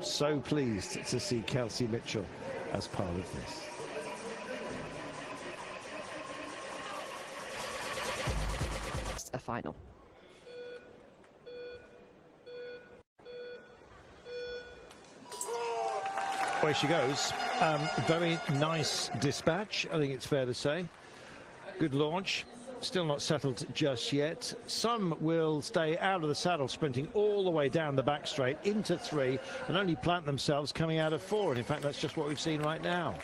So pleased to see Kelsey Mitchell as part of this. A final. Away she goes. Very nice dispatch, I think it's fair to say. Good launch. Still not settled just yet. Some will stay out of the saddle, sprinting all the way down the back straight into 3 and only plant themselves coming out of 4. And in fact, that's just what we've seen right now.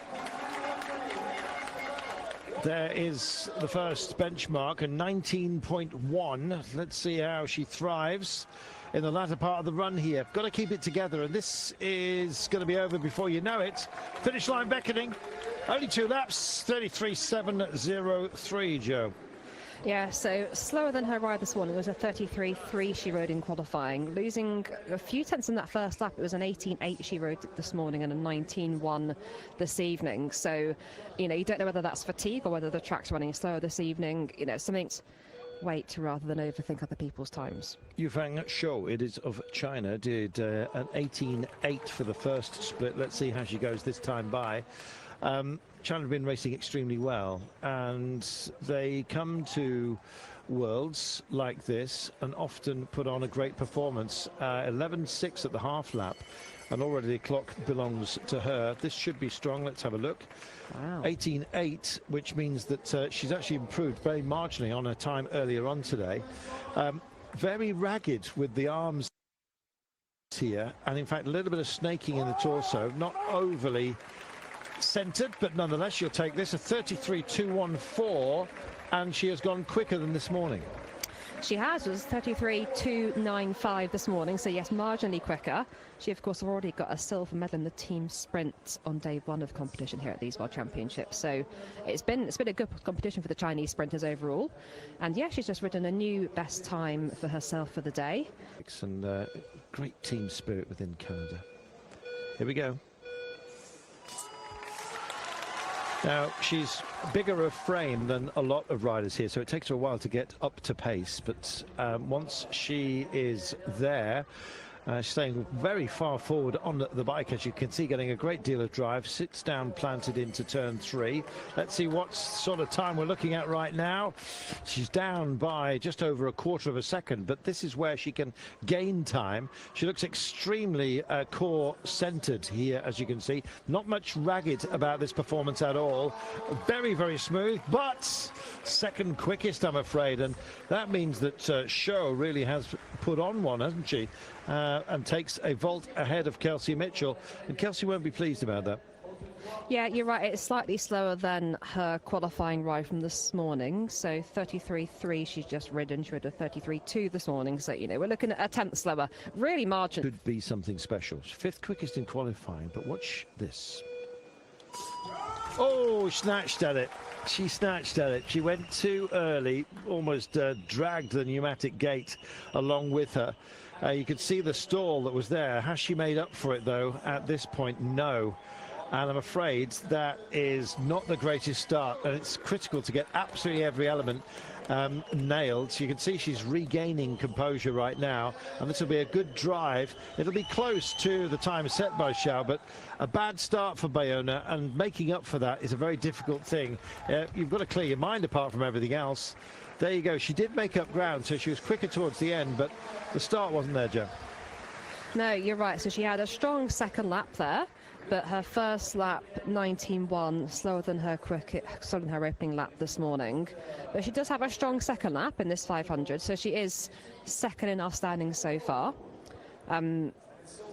There is the first benchmark, a 19.1. Let's see how she thrives in the latter part of the run here. Got to keep it together, and this is going to be over before you know it. Finish line beckoning. Only 2 laps, 33.703, Joe. Yeah, so slower than her ride this morning. It was a 33.3 she rode in qualifying, losing a few tenths in that first lap. It was an 18.8 she rode this morning and a 19.1 this evening. So, you know, you don't know whether that's fatigue or whether the track's running slower this evening. You know, something to wait rather than overthink other people's times. Yufang Shou, it is of China, did an 18.8 for the first split. Let's see how she goes this time by. China have been racing extremely well, and they come to worlds like this and often put on a great performance. 11.6 at the half lap, and already the clock belongs to her. This should be strong. Let's have a look. Wow. 18.8, which means that she's actually improved very marginally on her time earlier on today. Very ragged with the arms here, and in fact a little bit of snaking in the torso, not overly centered, but nonetheless you'll take this. A 33.214, and she has gone quicker than this morning. She has. It was 33.295 this morning, so yes, marginally quicker. She of course already got a silver medal in the team sprint on day 1 of competition here at these World Championships, so it's been a good competition for the Chinese sprinters overall. And yeah, she's just ridden a new best time for herself for the day. And great team spirit within Canada. Here we go. Now, she's bigger of frame than a lot of riders here, so it takes her a while to get up to pace. But once she is there, she's staying very far forward on the bike, as you can see, getting a great deal of drive. Sits down planted into turn 3. Let's see what sort of time we're looking at right now. She's down by just over a quarter of a second, but this is where she can gain time. She looks extremely core centered here, as you can see. Not much ragged about this performance at all. Very, very smooth, but second quickest, I'm afraid. And that means that Shou really has put on one, hasn't she? And takes a vault ahead of Kelsey Mitchell, and Kelsey won't be pleased about that. Yeah, you're right. It's slightly slower than her qualifying ride from this morning. So 33.3 she's just ridden. She rode a 33.2 this morning. So, you know, we're looking at a tenth slower. Really margin. Could be something special. 5th quickest in qualifying, but watch this. Oh, snatched at it. She snatched at it. She went too early, almost dragged the pneumatic gate along with her. You could see the stall that was there. Has she made up for it, though, at this point? No. And I'm afraid that is not the greatest start. And it's critical to get absolutely every element nailed. So you can see she's regaining composure right now. And this will be a good drive. It'll be close to the time set by Shou, but a bad start for Bayona. And making up for that is a very difficult thing. You've got to clear your mind apart from everything else. There you go. She did make up ground, so she was quicker towards the end, but the start wasn't there, Joe. No, you're right. So she had a strong second lap there, but her first lap 19.1, slower than her opening lap this morning. But she does have a strong second lap in this 500, so she is second in our standings so far.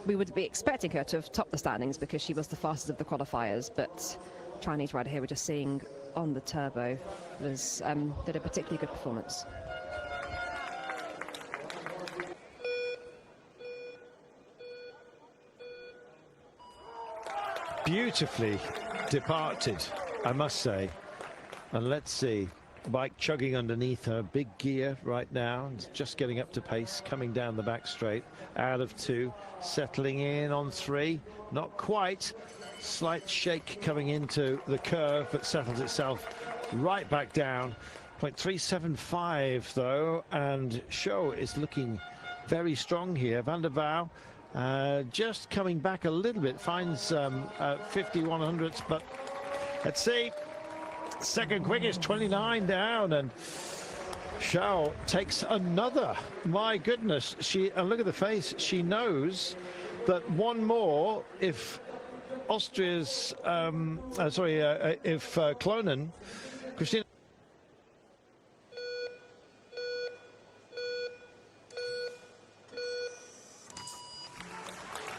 We would be expecting her to have topped the standings because she was the fastest of the qualifiers, but Chinese rider here we're just seeing on the turbo was did a particularly good performance. Beautifully departed, I must say. And let's see, bike chugging underneath her, big gear right now, just getting up to pace, coming down the back straight, out of 2, settling in on 3, not quite. Slight shake coming into the curve, but settles itself right back down. 0.375 though, and Shou is looking very strong here. Van der Waal Just coming back a little bit, finds 5100ths, but let's see. Second quickest, 29 down, and Shao takes another. My goodness, and look at the face. She knows that one more, if Austria's, if Klonen, Christina.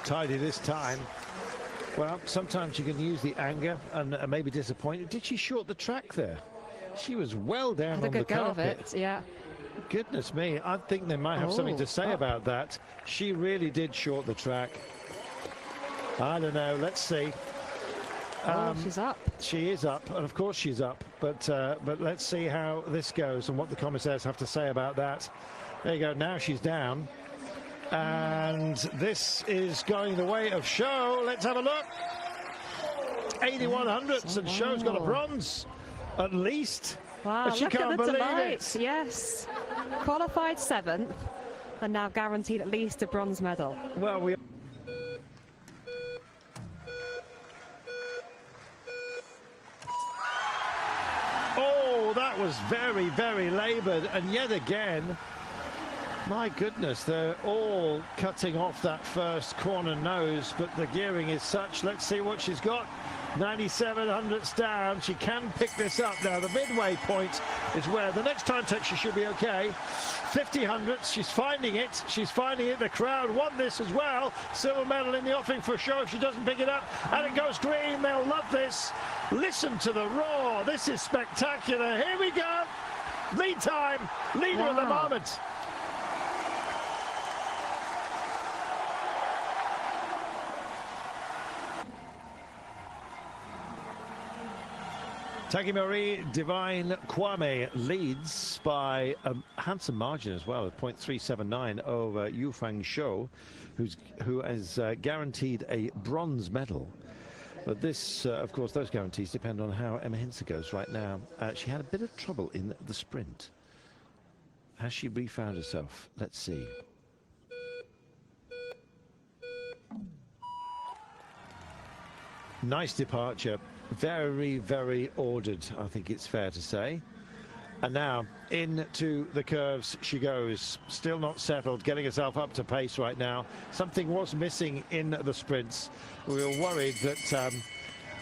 Tidy this time. Well, sometimes you can use the anger and maybe disappointed. Did she short the track there? She was well down on the carpet. Had a good go of it, yeah. Goodness me, I think they might have something to say about that. She really did short the track. I don't know, let's see. She's up. She is up, and of course she's up. But let's see how this goes and what the commissaires have to say about that. There you go, now she's down. And this is going the way of Shao. Let's have a look. 8100ths, and Shao's got a bronze, at least. Wow, she look can't at the believe delight. it. Yes. Qualified 7th, and now guaranteed at least a bronze medal. Well, we... Oh, that was very, very laboured, and yet again, my goodness, they're all cutting off that first corner nose, but the gearing is such. Let's see what she's got. 9700ths down. She can pick this up now. The midway point is where the next time check she should be okay. 5000ths. She's finding it. She's finding it. The crowd want this as well. Silver medal in the offing for Shao if she doesn't pick it up. And it goes green. They'll love this. Listen to the roar. This is spectacular. Here we go. Lead time. Leader at the moment. Takimarie Divine Kwame leads by a handsome margin as well, at 0.379 over Yufang Shou, who has guaranteed a bronze medal. But this, of course, those guarantees depend on how Emma Hintze goes right now. She had a bit of trouble in the sprint. Has she refound herself? Let's see. Nice departure. Very, very ordered, I think it's fair to say. And now into the curves she goes, still not settled, getting herself up to pace right now. Something was missing in the sprints. We were worried that,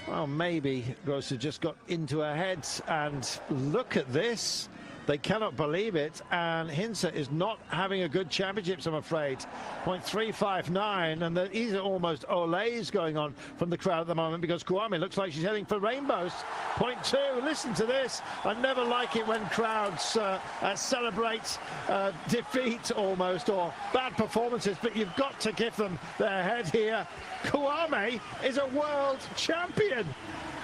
well, maybe Rosa just got into her head. And look at this. They cannot believe it, and Hintze is not having a good championships, I'm afraid. 0.359, and these are almost olays going on from the crowd at the moment, because Kwame looks like she's heading for rainbows. 0.2, listen to this. I never like it when crowds celebrate defeat almost, or bad performances, but you've got to give them their head here. Kwame is a world champion.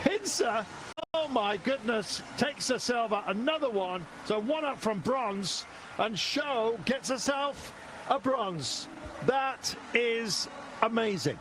Hintze, oh my goodness, takes the silver, another one, so one up from bronze, and Shao gets herself a bronze. That is amazing.